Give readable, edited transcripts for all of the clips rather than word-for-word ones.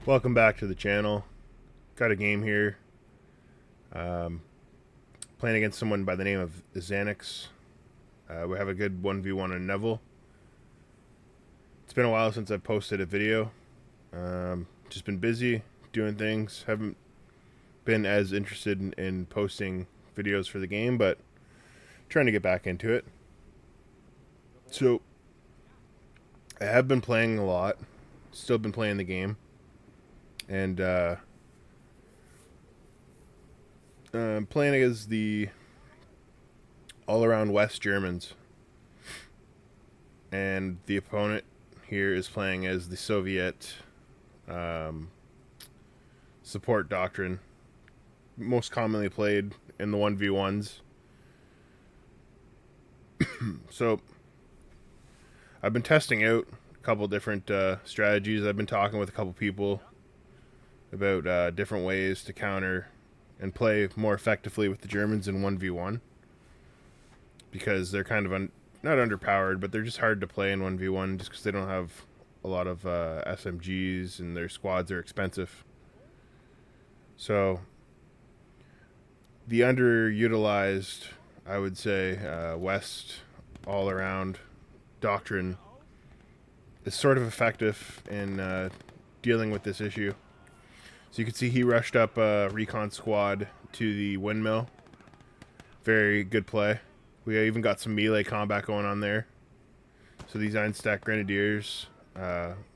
Welcome back to the channel. Got a game here. Playing against someone by the name of Xannax. We have a good 1v1 on Neville. It's been a while since I've posted a video. Just been busy doing things. Haven't been as interested in posting videos for the game, but trying to get back into it. So, I have been playing a lot. Still been playing the game. And playing as the all-around West Germans, and the opponent here is playing as the Soviet support Doctrine, most commonly played in the 1v1s. So I've been testing out a couple different strategies. I've been talking with a couple people about different ways to counter and play more effectively with the Germans in 1v1, because they're kind of not underpowered, but they're just hard to play in 1v1 just because they don't have a lot of SMGs and their squads are expensive. So the underutilized, I would say, West all-around Doctrine is sort of effective in dealing with this issue. So you can see he rushed up a recon squad to the windmill. Very good play. We even got some melee combat going on there. So these Einstack Grenadiers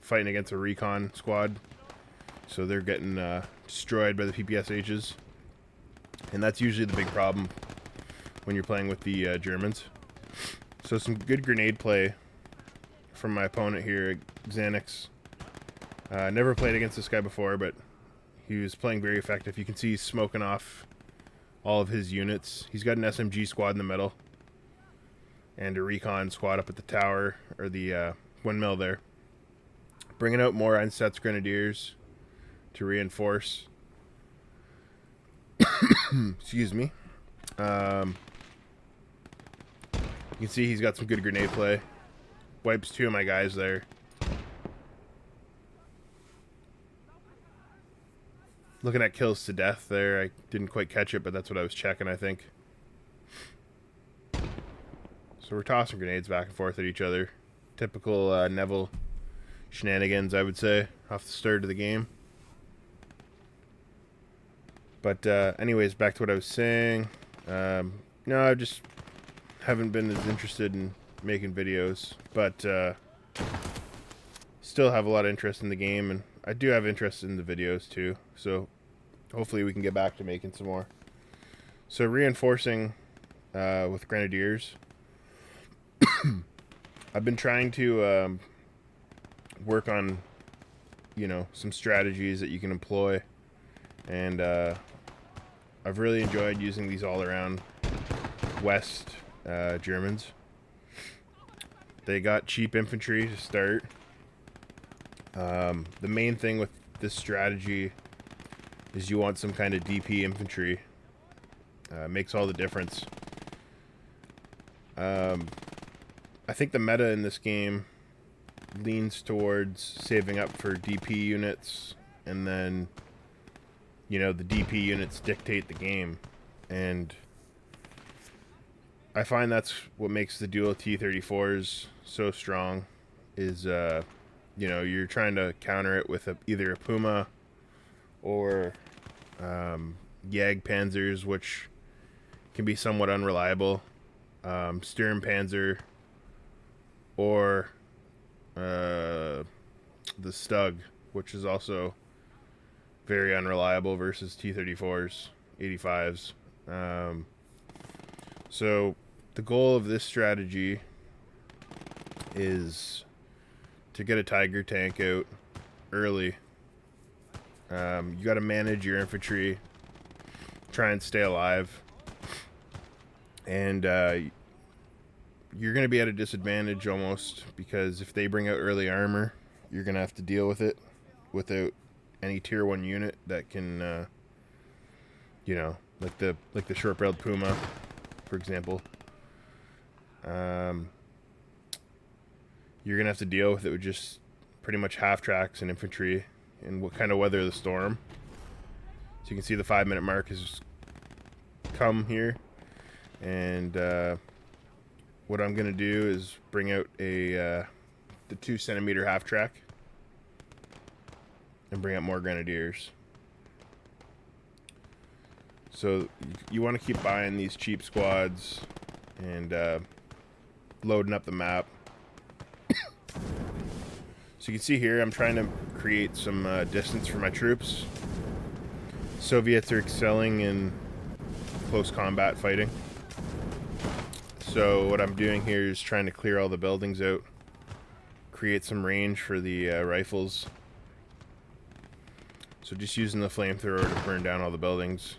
fighting against a recon squad. So they're getting destroyed by the PPSHs. And that's usually the big problem when you're playing with the Germans. So some good grenade play from my opponent here, Xannax. Never played against this guy before, but he was playing very effective. You can see he's smoking off all of his units. He's got an SMG squad in the middle and a recon squad up at the tower, or the windmill there. Bringing out more Einsatzgrenadiers Grenadiers to reinforce. Excuse me. You can see he's got some good grenade play. Wipes two of my guys there. Looking at kills to death there. I didn't quite catch it, but that's what I was checking, I think. So we're tossing grenades back and forth at each other. Typical Neville shenanigans, I would say, off the start of the game. But anyways, back to what I was saying. No, I just haven't been as interested in making videos, but still have a lot of interest in the game, and I do have interest in the videos too, so hopefully we can get back to making some more. So reinforcing with Grenadiers. I've been trying to work on, some strategies that you can employ, and I've really enjoyed using these all-around West Germans. They got cheap infantry to start. The main thing with this strategy is you want some kind of DP infantry. Makes all the difference. I think the meta in this game leans towards saving up for DP units, and then, the DP units dictate the game. And I find that's what makes the dual T34s so strong, is, you're trying to counter it with either a Puma or Jagdpanzers, which can be somewhat unreliable, Sturmpanzer, or the Stug, which is also very unreliable versus T34s, 85s. So the goal of this strategy is to get a Tiger tank out early. You got to manage your infantry, try and stay alive, and you're going to be at a disadvantage almost, because if they bring out early armor, you're going to have to deal with it without any tier 1 unit that can, like the short-barreled Puma, for example. You're going to have to deal with it with just pretty much half tracks and infantry and what kind of weather the storm. So you can see the 5-minute mark has come here, and what I'm gonna do is bring out the 2 centimeter half track and bring up more grenadiers. So you want to keep buying these cheap squads and loading up the map. So you can see here I'm trying to create some distance for my troops. Soviets are excelling in close combat fighting. So what I'm doing here is trying to clear all the buildings out, create some range for the rifles. So just using the flamethrower to burn down all the buildings.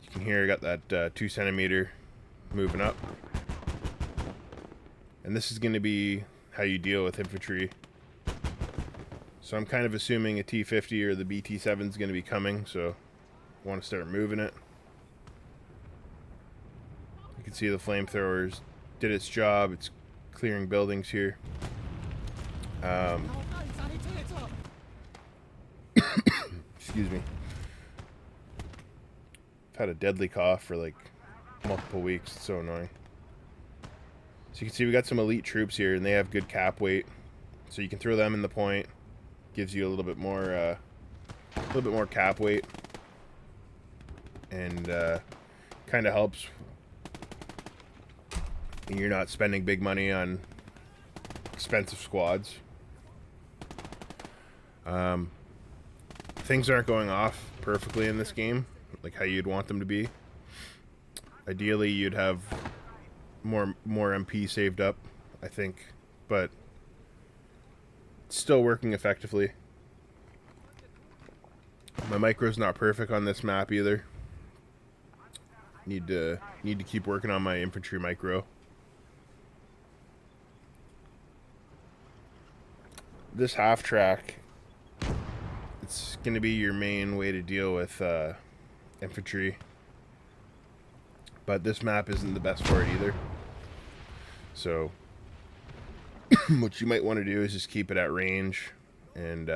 You can hear I got that 2 centimeter moving up. And this is going to be how you deal with infantry. So I'm kind of assuming a T50 or the BT7 is going to be coming, so I want to start moving it. You can see the flamethrowers did its job. It's clearing buildings here. Excuse me. I've had a deadly cough for like multiple weeks. It's so annoying. So you can see we got some elite troops here, and they have good cap weight. So you can throw them in the point. Gives you a little bit more cap weight, and kind of helps. And you're not spending big money on expensive squads. Things aren't going off perfectly in this game, like how you'd want them to be. Ideally, you'd have more MP saved up, I think, but it's still working effectively. My micro's not perfect on this map either. Need to keep working on my infantry micro. This half track, it's going to be your main way to deal with infantry, but this map isn't the best for it either. So what you might want to do is just keep it at range and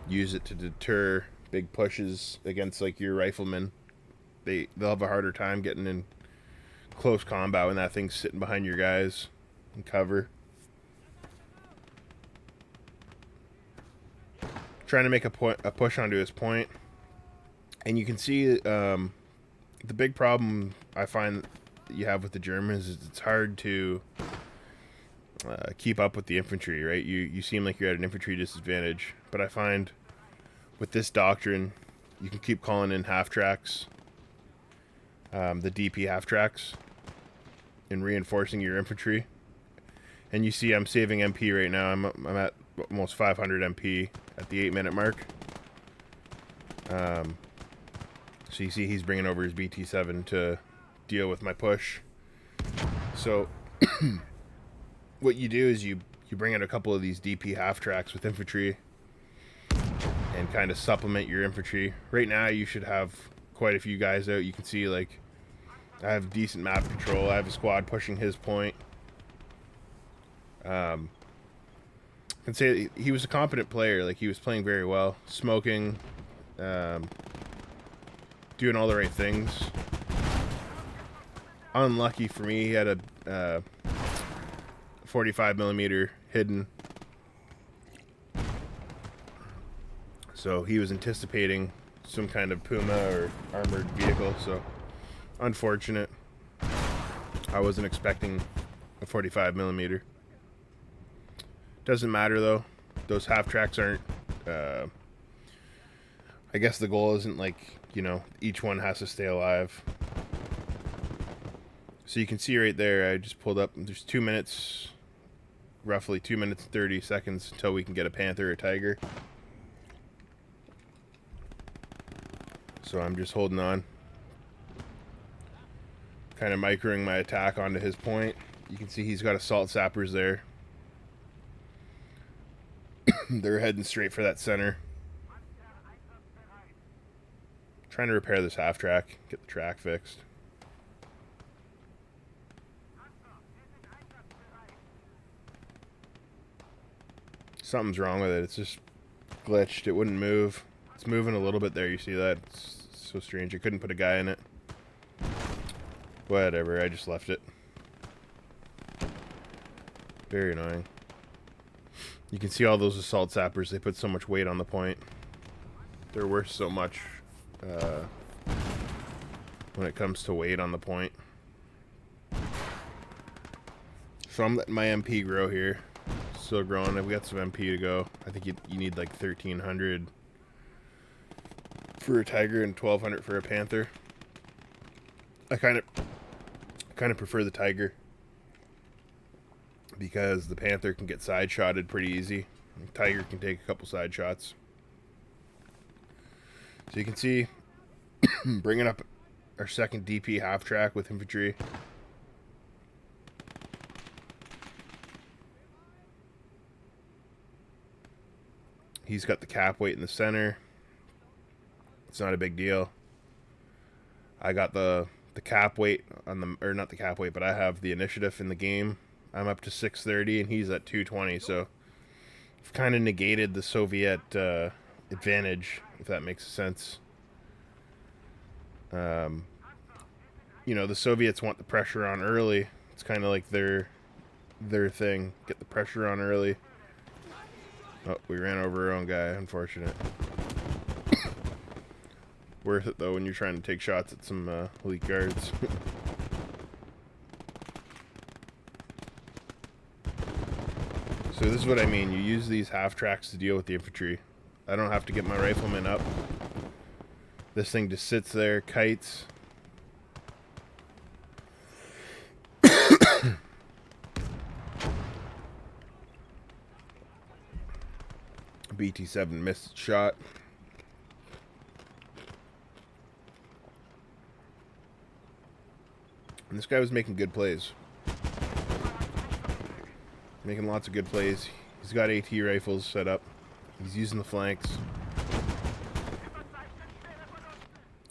use it to deter big pushes against like your riflemen. They'll have a harder time getting in close combat when that thing's sitting behind your guys in cover. Trying to make a push onto his point, and you can see the big problem I find that you have with the Germans is it's hard to keep up with the infantry, right? You seem like you're at an infantry disadvantage, but I find with this doctrine you can keep calling in half tracks, the DP half tracks, and reinforcing your infantry. And you see I'm saving MP right now. I'm at almost 500 MP at the 8-minute mark. So you see he's bringing over his BT7 to deal with my push. So what you do is you bring in a couple of these DP half tracks with infantry and kind of supplement your infantry. Right now you should have quite a few guys out. You can see like I have decent map control. I have a squad pushing his point. I can say he was a competent player. Like, he was playing very well, smoking, doing all the right things. Unlucky for me, he had a 45mm hidden, so he was anticipating some kind of Puma or armored vehicle. So unfortunate. I wasn't expecting a 45mm. Doesn't matter though. Those half tracks aren't, I guess the goal isn't like, you know, each one has to stay alive. So you can see right there, I just pulled up, there's 2 minutes, roughly 2 minutes and 30 seconds until we can get a Panther or Tiger. So I'm just holding on. Kind of microing my attack onto his point. You can see he's got assault sappers there. They're heading straight for that center. Trying to repair this half track, get the track fixed. Something's wrong with it. It's just glitched. It wouldn't move. It's moving a little bit there. You see that? It's so strange. I couldn't put a guy in it. Whatever. I just left it. Very annoying. You can see all those assault sappers. They put so much weight on the point. They're worth so much when it comes to weight on the point. So I'm letting my MP grow here. Still growing. I've got some MP to go. I think you need like 1,300 for a tiger and 1,200 for a panther. I kind of prefer the tiger because the panther can get side shotted pretty easy. The tiger can take a couple side shots. So you can see bringing up our second DP half track with infantry. He's got the cap weight in the center. It's not a big deal. I got the cap weight on the, or not the cap weight, but I have the initiative in the game. I'm up to 630 and he's at 220, so I've kind of negated the Soviet advantage, if that makes sense. You know, the Soviets want the pressure on early. It's kind of like their thing. Get the pressure on early. Oh, we ran over our own guy. Unfortunate. Worth it, though, when you're trying to take shots at some elite guards. So this is what I mean. You use these half tracks to deal with the infantry. I don't have to get my riflemen up. This thing just sits there, kites. BT-7 missed shot. And this guy was making good plays. Making lots of good plays. He's got AT rifles set up. He's using the flanks.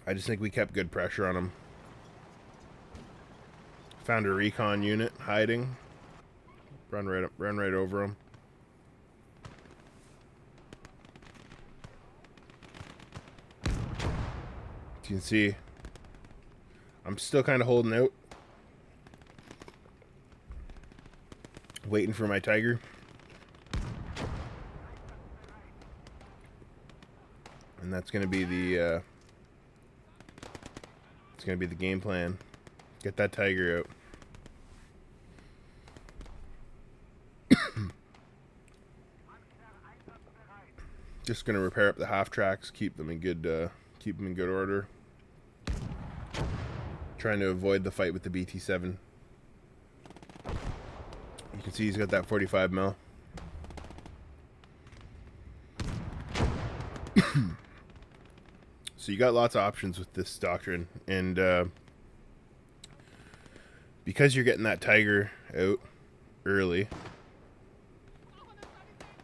I just think we kept good pressure on him. Found a recon unit hiding. Run right over him. As you can see, I'm still kind of holding out. Waiting for my tiger. And that's going to be the it's going to be the game plan. Get that tiger out. Just going to repair up the half tracks, keep them in good order. Trying to avoid the fight with the BT-7. You can see he's got that 45 mil. So you got lots of options with this doctrine, and because you're getting that tiger out early,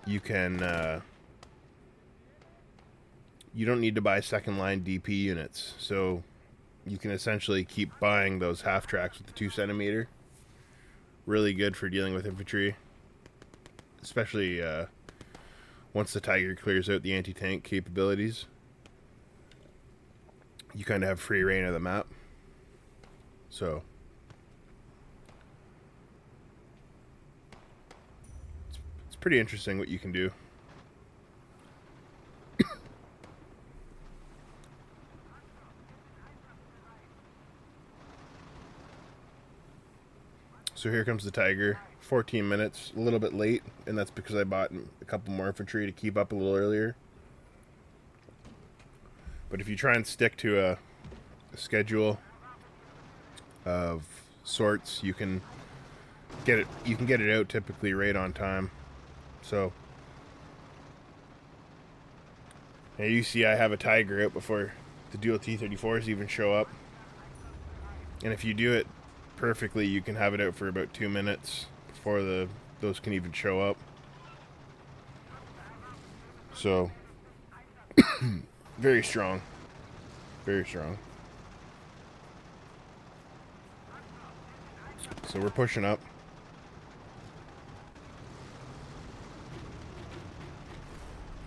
you can you don't need to buy second line DP units, so you can essentially keep buying those half tracks with the 2 centimeter. Really good for dealing with infantry, especially once the tiger clears out the anti-tank capabilities. You kind of have free reign of the map. So it's pretty interesting what you can do. So here comes the tiger. 14 minutes, a little bit late, and that's because I bought a couple more infantry to keep up a little earlier. But if you try and stick to a schedule of sorts, you can get it out typically right on time. So now you see I have a tiger out before the dual T34s even show up. And if you do it perfectly, you can have it out for about 2 minutes before those can even show up. So very strong. Very strong. So we're pushing up.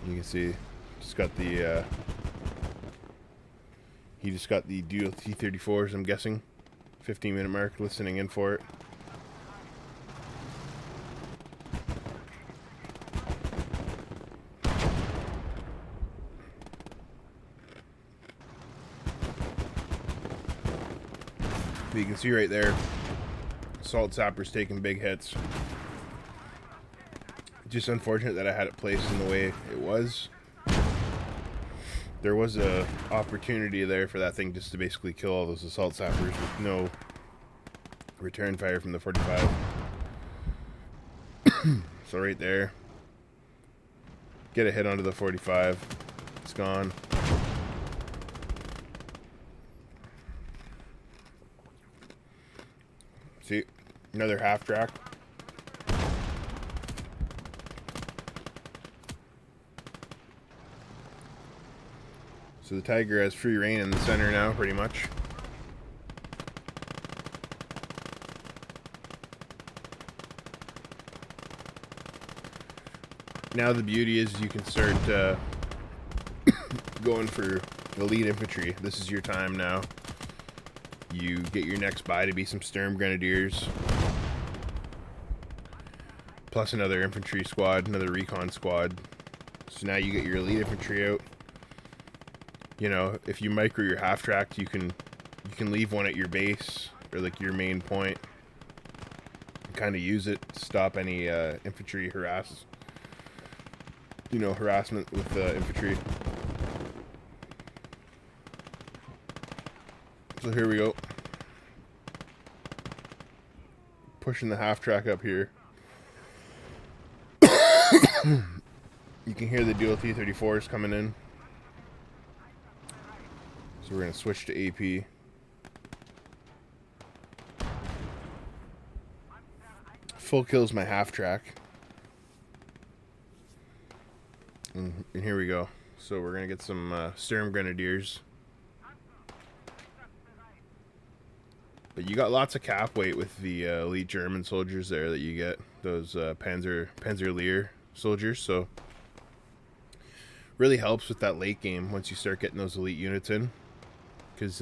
You can see, just got the he just got the dual T34s, I'm guessing. 15-minute mark, listening in for it. But you can see right there, assault sapper's taking big hits. Just unfortunate that I had it placed in the way it was. There was a opportunity there for that thing just to basically kill all those assault sappers with no return fire from the 45. So right there, get a hit onto the 45. It's gone. See, another half track. So the Tiger has free reign in the center now, pretty much. Now the beauty is you can start going for elite infantry. This is your time now. You get your next buy to be some Sturm Grenadiers. Plus another infantry squad, another recon squad. So now you get your elite infantry out. You know, if you micro your half track, you can leave one at your base or like your main point. Kind of use it to stop any infantry harassment with infantry. So here we go. Pushing the half track up here. You can hear the dual T34s coming in. So we're going to switch to AP. Full kills my half track. And here we go. So we're going to get some Sturm Grenadiers. But you got lots of cap weight with the elite German soldiers there that you get. Those Panzerlehr soldiers. So really helps with that late game once you start getting those elite units in. Because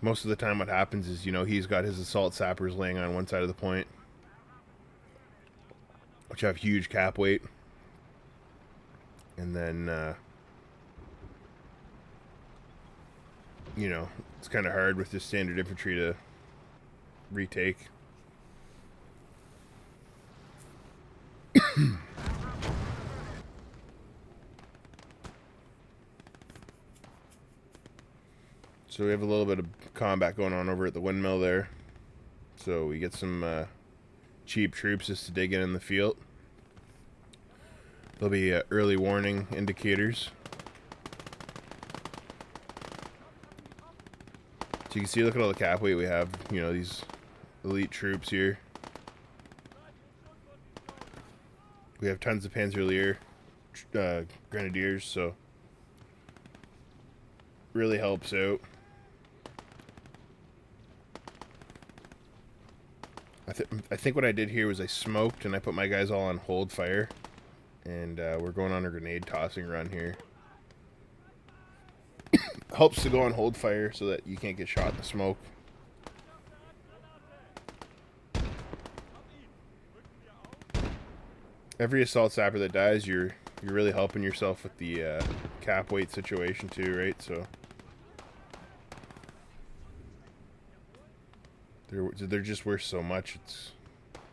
most of the time what happens is, you know, he's got his assault sappers laying on one side of the point, which have huge cap weight. And then, you know, it's kind of hard with just standard infantry to retake. So we have a little bit of combat going on over at the windmill there. So we get some cheap troops just to dig in the field. There'll be early warning indicators. So you can see, look at all the cap weight we have. You know, these elite troops here. We have tons of Panzerlehr Grenadiers, so really helps out. I think what I did here was I smoked and I put my guys all on hold fire. And we're going on a grenade tossing run here. Helps to go on hold fire so that you can't get shot in the smoke. Every assault sapper that dies, you're really helping yourself with the cap weight situation too, right? So they're just worth so much. It's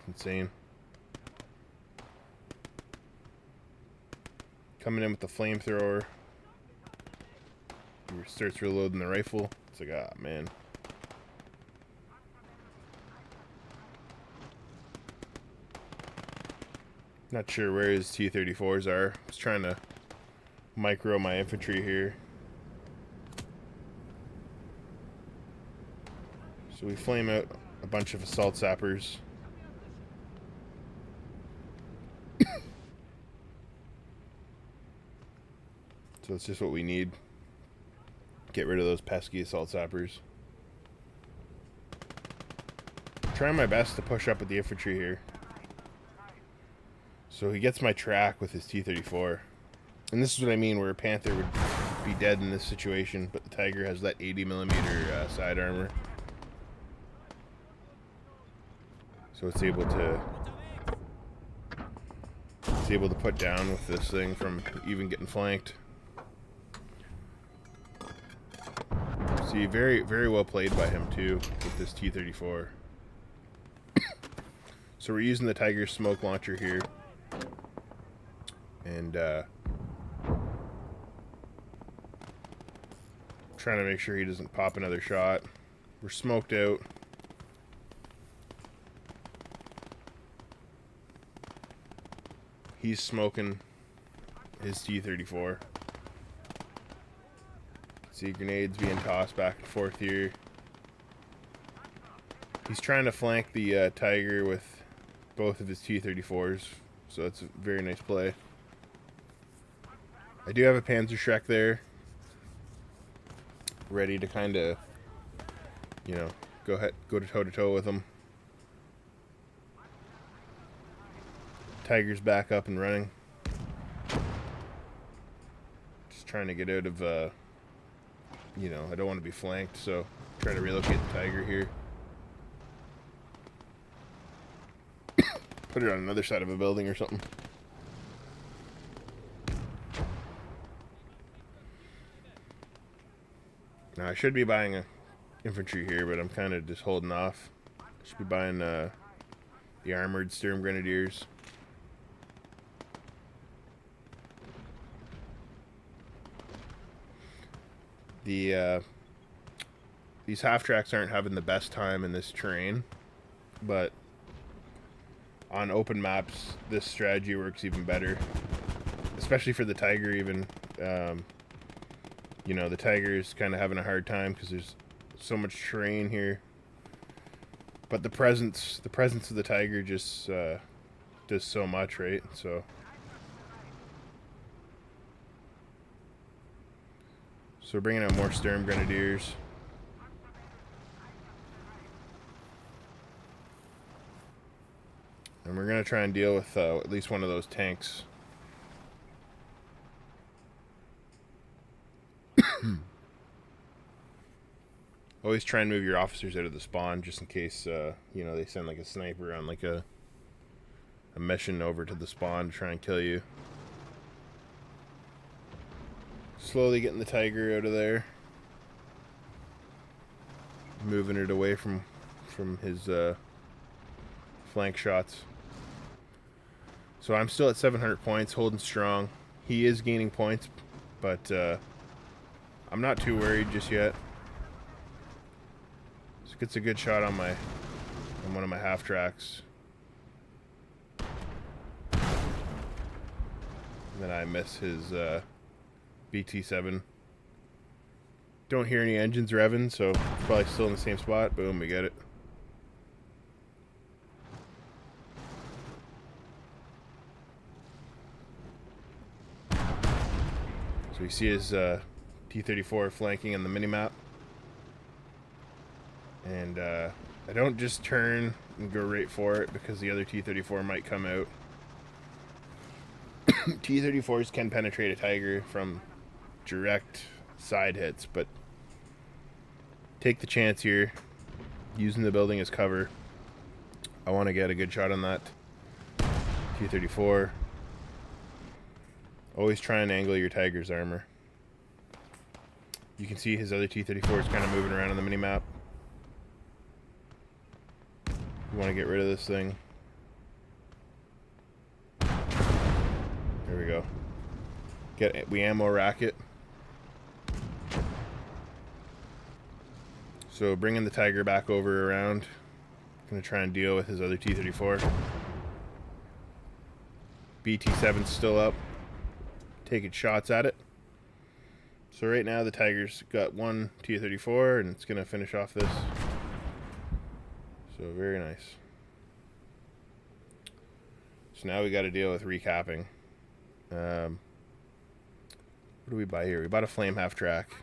insane. Coming in with the flamethrower. He starts reloading the rifle. It's like, ah, man. Not sure where his T34s are. I was trying to micro my infantry here. So we flame out a bunch of assault sappers. So it's just what we need. Get rid of those pesky assault sappers. Trying my best to push up with the infantry here. So he gets my track with his T34. And this is what I mean, where a Panther would be dead in this situation, but the Tiger has that 80mm side armor. So it's able to put down with this thing from even getting flanked. See, very, very well played by him too with this T34. So we're using the Tiger's smoke launcher here, and trying to make sure he doesn't pop another shot. We're smoked out. He's smoking his T34. See grenades being tossed back and forth here. He's trying to flank the Tiger with both of his T34s, so that's a very nice play. I do have a Panzerschreck there, ready to kind of, you know, go to toe-to-toe with him. Tiger's back up and running. Just trying to get out of, you know, I don't want to be flanked, so trying to relocate the Tiger here. Put it on another side of a building or something. Now I should be buying a infantry here, but I'm kind of just holding off. I should be buying the armored Sturm Grenadiers. These half tracks aren't having the best time in this terrain, but on open maps this strategy works even better, especially for the Tiger. Even you know, the Tiger's kind of having a hard time because there's so much terrain here, but the presence of the Tiger just does so much, right? So we're bringing out more Sturm Grenadiers. And we're going to try and deal with at least one of those tanks. Always try and move your officers out of the spawn just in case, you know, they send like a sniper on like a mission over to the spawn to try and kill you. Slowly getting the Tiger out of there. Moving it away from his flank shots. So I'm still at 700 points, holding strong. He is gaining points, but I'm not too worried just yet. So gets a good shot on one of my half tracks. And then I miss his BT7. Don't hear any engines revving, so probably still in the same spot. Boom, we get it. So you see his T34 flanking on the minimap. And I don't just turn and go right for it because the other T34 might come out. T34s can penetrate a Tiger from direct side hits, but take the chance here, using the building as cover. I want to get a good shot on that T34. Always try and angle your Tiger's armor. You can see his other T34 is kind of moving around on the minimap. You want to get rid of this thing. There we go. We ammo rack it. So bringing the Tiger back over around. Gonna try and deal with his other T34. BT7's still up. Taking shots at it. So right now the Tiger's got one T34 and it's gonna finish off this. So very nice. So now we got to deal with recapping. What do we buy here? We bought a flame half track.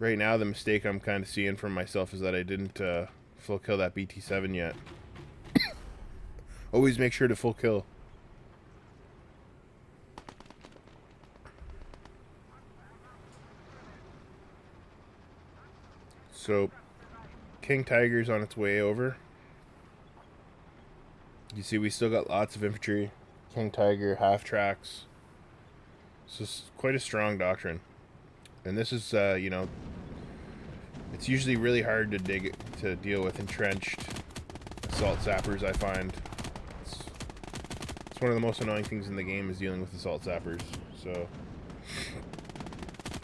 Right now the mistake I'm kind of seeing from myself is that I didn't full kill that BT7 yet. Always make sure to full kill. So, King Tiger's on its way over. You see, we still got lots of infantry. King Tiger, half tracks. So it's quite a strong doctrine. And this is, you know, it's usually really hard to deal with entrenched assault sappers, I find. It's one of the most annoying things in the game is dealing with assault sappers. So,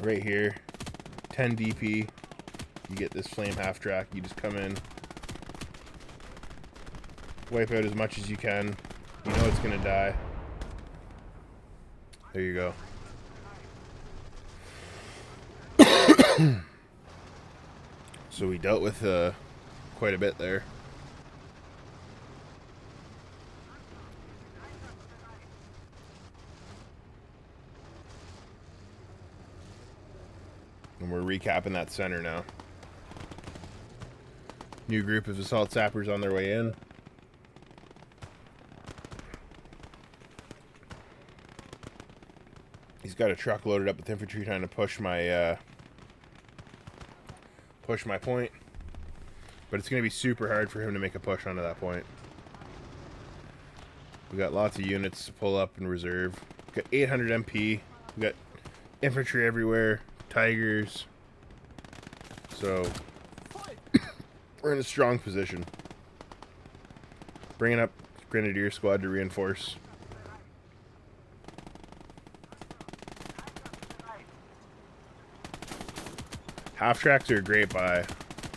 right here, 10 DP, you get this flame half track, you just come in, wipe out as much as you can, you know it's gonna die. There you go. So we dealt with quite a bit there. And we're recapping that center now. New group of assault sappers on their way in. He's got a truck loaded up with infantry trying to push my point. But it's going to be super hard for him to make a push onto that point. We got lots of units to pull up in reserve. We got 800 MP. We got infantry everywhere. Tigers. So we're in a strong position. Bringing up Grenadier Squad to reinforce. Half tracks are a great buy.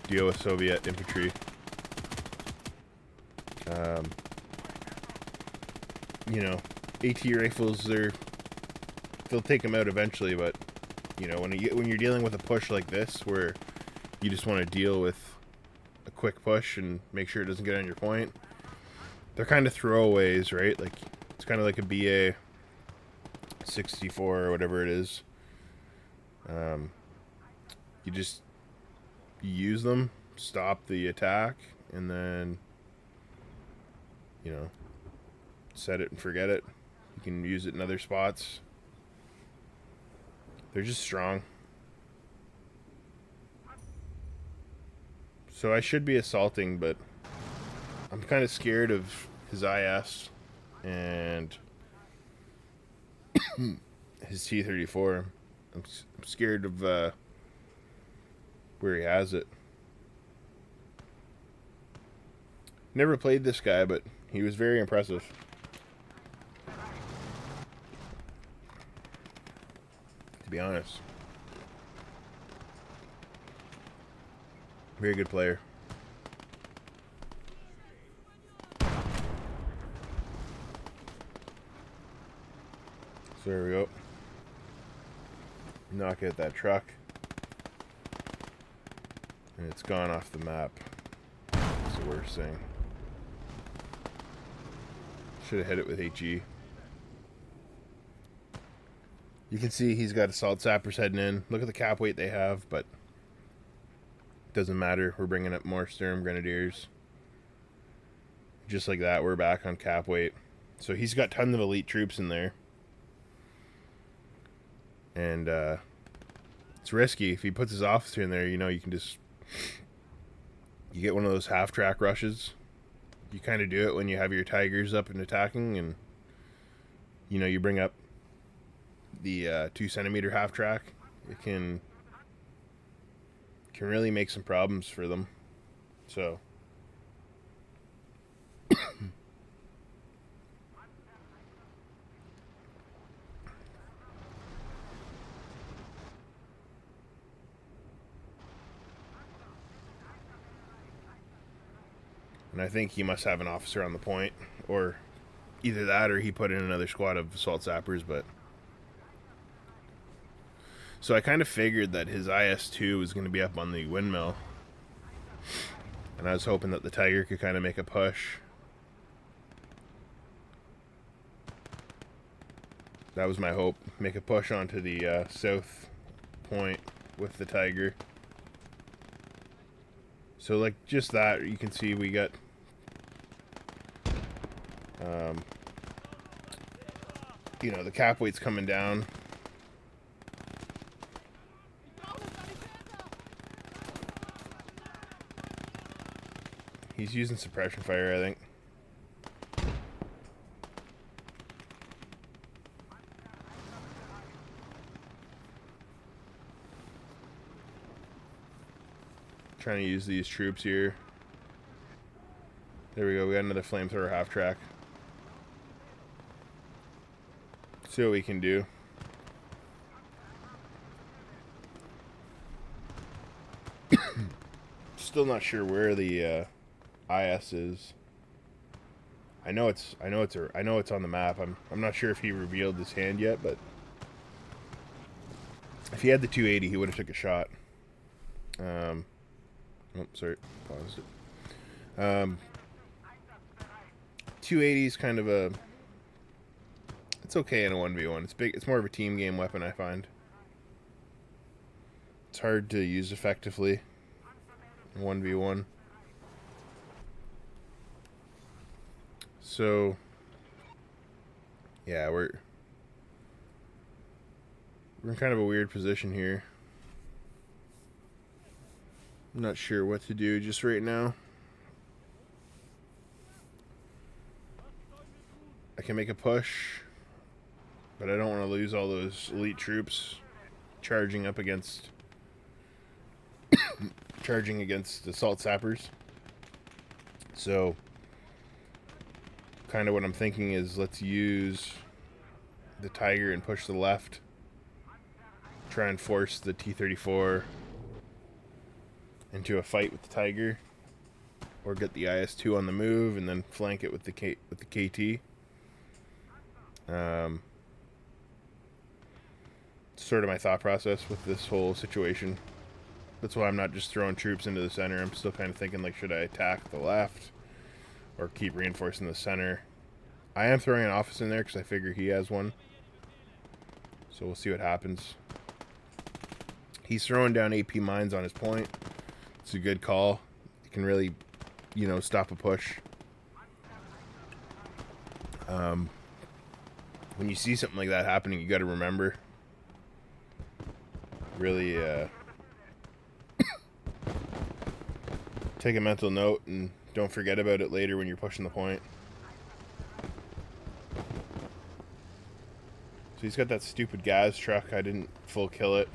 Deal with Soviet infantry. You know, AT rifles, they'll take them out eventually, but you know, when you're dealing with a push like this, where you just want to deal with a quick push and make sure it doesn't get on your point, they're kind of throwaways, right? Like it's kind of like a BA 64 or whatever it is. You use them, stop the attack, and then, you know, set it and forget it. You can use it in other spots. They're just strong. So I should be assaulting, but I'm kind of scared of his IS and his T34. I'm scared of where he has it. Never played this guy, but he was very impressive. To be honest. Very good player. So there we go. Knock out that truck. And it's gone off the map. That's the worst thing. Should have hit it with HE. You can see he's got assault sappers heading in. Look at the cap weight they have, but it doesn't matter. We're bringing up more Sturm Grenadiers. Just like that, we're back on cap weight. So he's got tons of elite troops in there. And it's risky. If he puts his officer in there, you know, you can just... You get one of those half-track rushes. You kind of do it when you have your Tigers up and attacking, and, you know, you bring up the 2-centimeter half-track. It can really make some problems for them. So... And I think he must have an officer on the point, or either that or he put in another squad of assault sappers, but... So I kind of figured that his IS-2 was going to be up on the windmill. And I was hoping that the Tiger could kind of make a push. That was my hope. Make a push onto the south point with the Tiger. So like just that, you can see we got You know, the cap weight's coming down. He's using suppression fire, I think. Trying to use these troops here. There we go. We got another flamethrower half track. See what we can do. Still not sure where the IS is. I know it's on the map. I'm not sure if he revealed his hand yet, but if he had the 280, he would have took a shot. Oh, sorry, paused it. 280 is kind of a. It's okay in a 1v1. It's big. It's more of a team game weapon, I find. It's hard to use effectively in 1v1. So, yeah, we're in kind of a weird position here. I'm not sure what to do just right now. I can make a push, but I don't want to lose all those elite troops charging up against assault sappers. So kind of what I'm thinking is let's use the Tiger and push to the left. Try and force the T34 into a fight with the Tiger, or get the IS-2 on the move and then flank it with the KT. Sort of my thought process with this whole situation. That's why I'm not just throwing troops into the center. I'm still kind of thinking, like, should I attack the left or keep reinforcing the center? I am throwing an office in there because I figure he has one. So we'll see what happens. He's throwing down AP mines on his point. It's a good call. It can really, you know, stop a push. When you see something like that happening, you got to remember. Really take a mental note and don't forget about it later when you're pushing the point. So he's got that stupid gas truck. I didn't full kill it.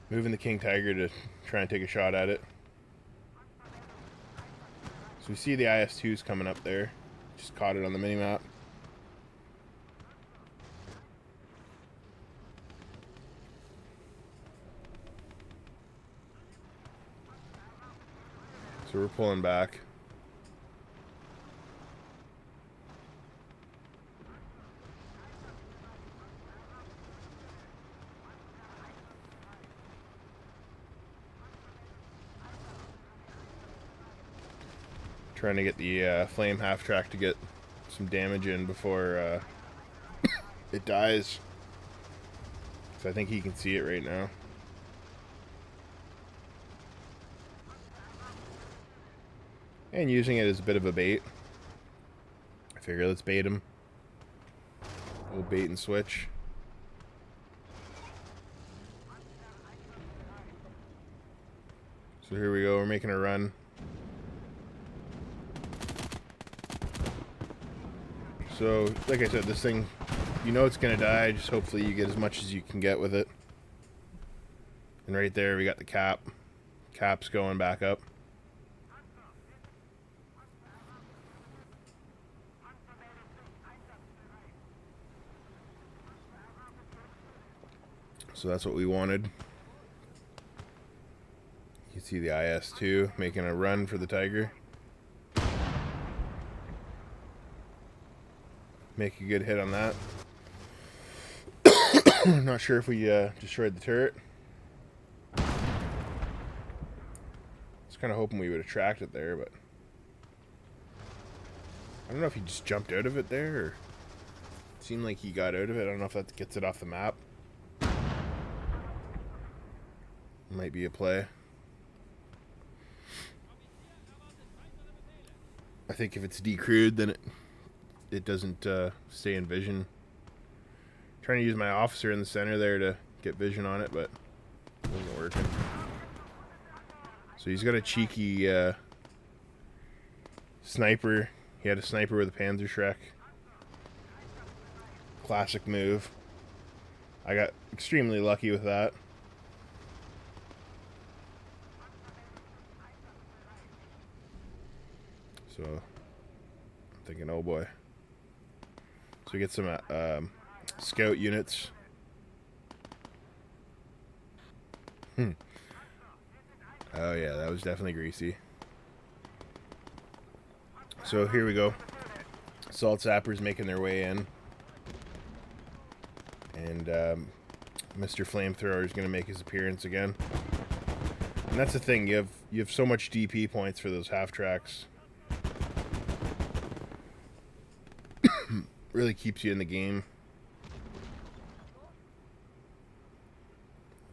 Moving the King Tiger to try and take a shot at it. So we see the IS-2s coming up there. Just caught it on the minimap. So we're pulling back. Trying to get the flame half track to get some damage in before it dies. So I think he can see it right now. And using it as a bit of a bait. I figure let's bait him. We'll bait and switch. So here we go, we're making a run. So, like I said, this thing, you know it's going to die, just hopefully you get as much as you can get with it. And right there we got the cap. Cap's going back up. So that's what we wanted. You can see the IS-2 making a run for the Tiger. Make a good hit on that. Not sure if we destroyed the turret. I was kind of hoping we would have tracked it there, but I don't know if he just jumped out of it there, or it seemed like he got out of it. I don't know if that gets it off the map. Might be a play. I think if it's decrewed, then it doesn't stay in vision. I'm trying to use my officer in the center there to get vision on it, but it wasn't working. So he's got a cheeky sniper. He had a sniper with a Panzerschreck. Classic move. I got extremely lucky with that. So I'm thinking, oh boy. So we get some scout units. Oh yeah, that was definitely greasy. So here we go. Assault sappers making their way in. And Mr. Flamethrower is going to make his appearance again. And that's the thing, you have so much DP points for those half tracks. Really keeps you in the game.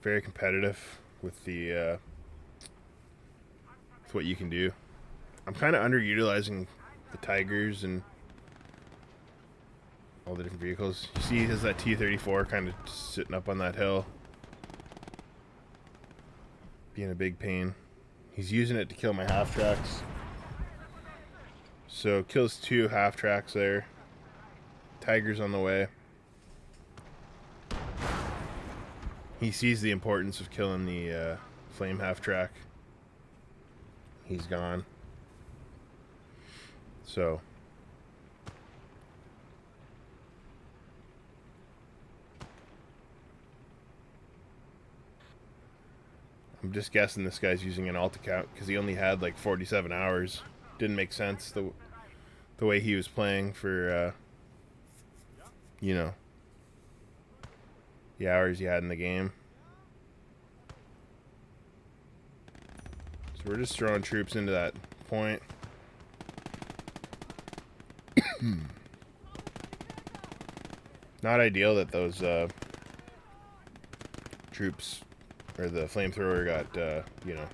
Very competitive with the with what you can do. I'm kind of underutilizing the Tigers and all the different vehicles. You see, he has that T34 kind of sitting up on that hill, being a big pain. He's using it to kill my half tracks. So kills 2 half tracks there. Tiger's on the way. He sees the importance of killing the flame half track. He's gone. So I'm just guessing this guy's using an alt account because he only had like 47 hours. Didn't make sense the way he was playing for you know, the hours he had in the game. So we're just throwing troops into that point. Not ideal that those troops or the flamethrower got you know,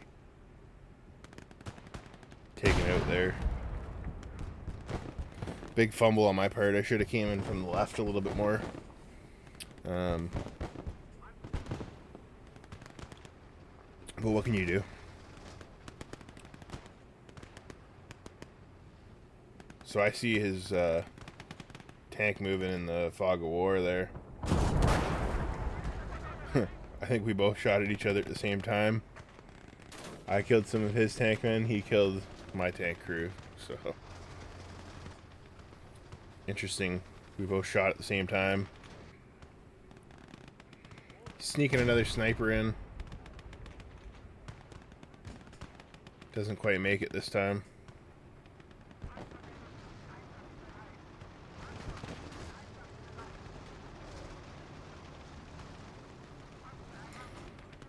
taken out there. Big fumble on my part. I should have came in from the left a little bit more. But what can you do? So I see his tank moving in the fog of war there. I think we both shot at each other at the same time. I killed some of his tank men. He killed my tank crew. So interesting. We both shot at the same time. Sneaking another sniper in. Doesn't quite make it this time.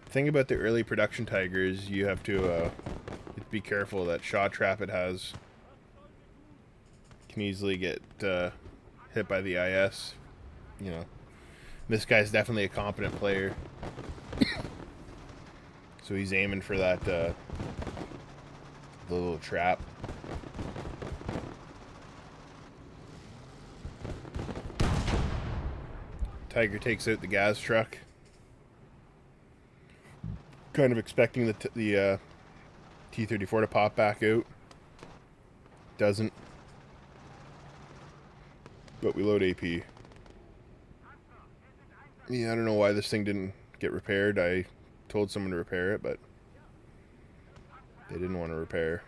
The thing about the early production Tigers, you have to be careful. That shot trap it has can easily get hit by the IS. You know, this guy's definitely a competent player. So he's aiming for that the little trap. Tiger takes out the gas truck. Kind of expecting the T34 to pop back out. Doesn't. But we load AP. Yeah, I don't know why this thing didn't get repaired. I told someone to repair it, but they didn't want to repair.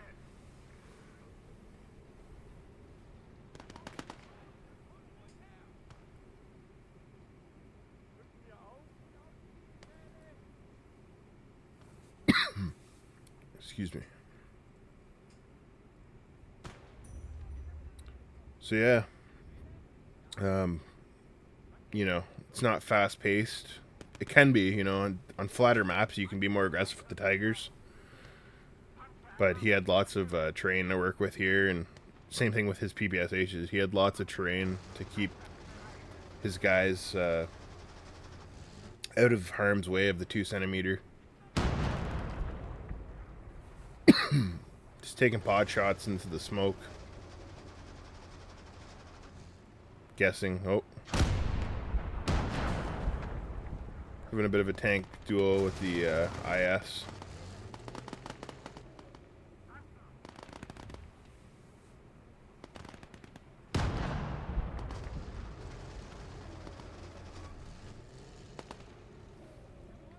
Excuse me. So yeah, you know, it's not fast paced. It can be, you know, on flatter maps you can be more aggressive with the Tigers. But he had lots of terrain to work with here, and same thing with his PPSHs. He had lots of terrain to keep his guys out of harm's way of the 2 centimeter. Just taking pot shots into the smoke. guessing. Oh. Having a bit of a tank duel with the IS.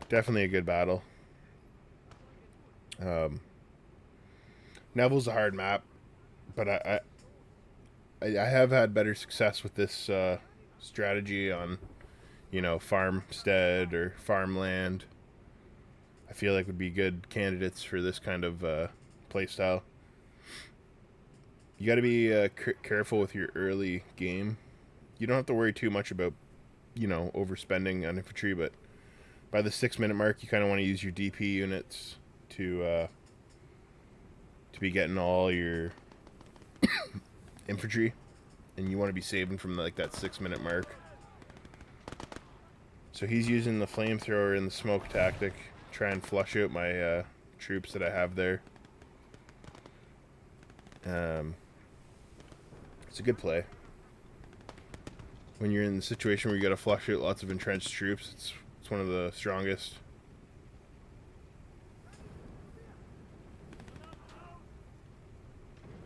Definitely a good battle. Neville's a hard map, but I have had better success with this strategy on, you know, farmstead or farmland. I feel like would be good candidates for this kind of playstyle. You got to be careful with your early game. You don't have to worry too much about, you know, overspending on infantry, but by the 6-minute mark, you kind of want to use your DP units to be getting all your infantry, and you want to be saving from like that 6-minute mark. So he's using the flamethrower and the smoke tactic, try and flush out my troops that I have there. It's a good play. When you're in the situation where you got to flush out lots of entrenched troops, it's one of the strongest.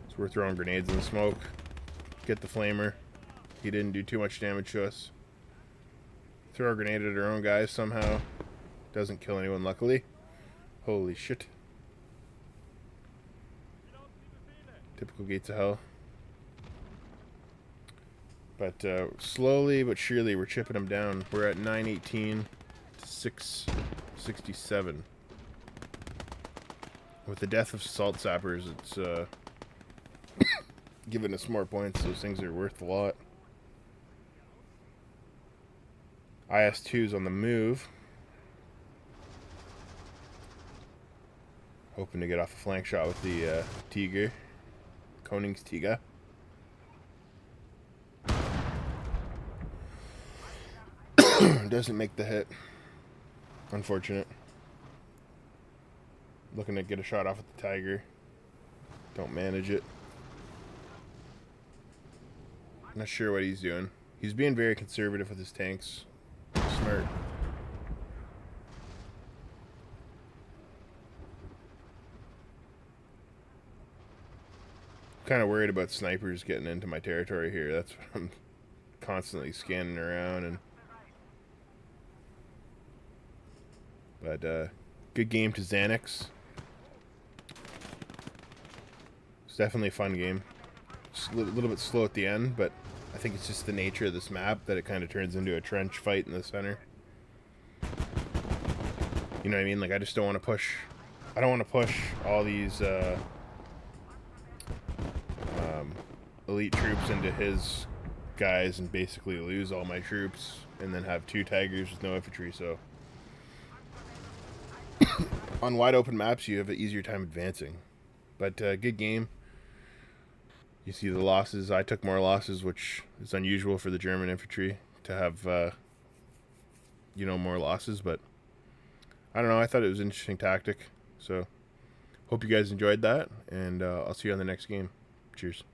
So we're throwing grenades in the smoke. Get the flamer. He didn't do too much damage to us. Throw a grenade at our own guys somehow. Doesn't kill anyone, luckily. Holy shit. Typical gates of hell. But slowly but surely we're chipping them down. We're at 918 to 667. With the death of assault sappers, it's giving us more points. Those things are worth a lot. IS-2's on the move. Hoping to get off a flank shot with the Tiger. Koningstiger. Doesn't make the hit. Unfortunate. Looking to get a shot off with the Tiger. Don't manage it. Not sure what he's doing. He's being very conservative with his tanks. Smart. Kind of worried about snipers getting into my territory here. That's what I'm constantly scanning around. And but good game to Xannax. It's definitely a fun game. It's a little bit slow at the end, but I think it's just the nature of this map that it kind of turns into a trench fight in the center. You know what I mean? Like, I just don't want to push. I don't want to push all these elite troops into his guys and basically lose all my troops and then have 2 Tigers with no infantry. So on wide open maps you have an easier time advancing. But good game. You see the losses. I took more losses, which is unusual for the German infantry to have you know, more losses, but I don't know, I thought it was an interesting tactic. So hope you guys enjoyed that, and I'll see you on the next game. Cheers.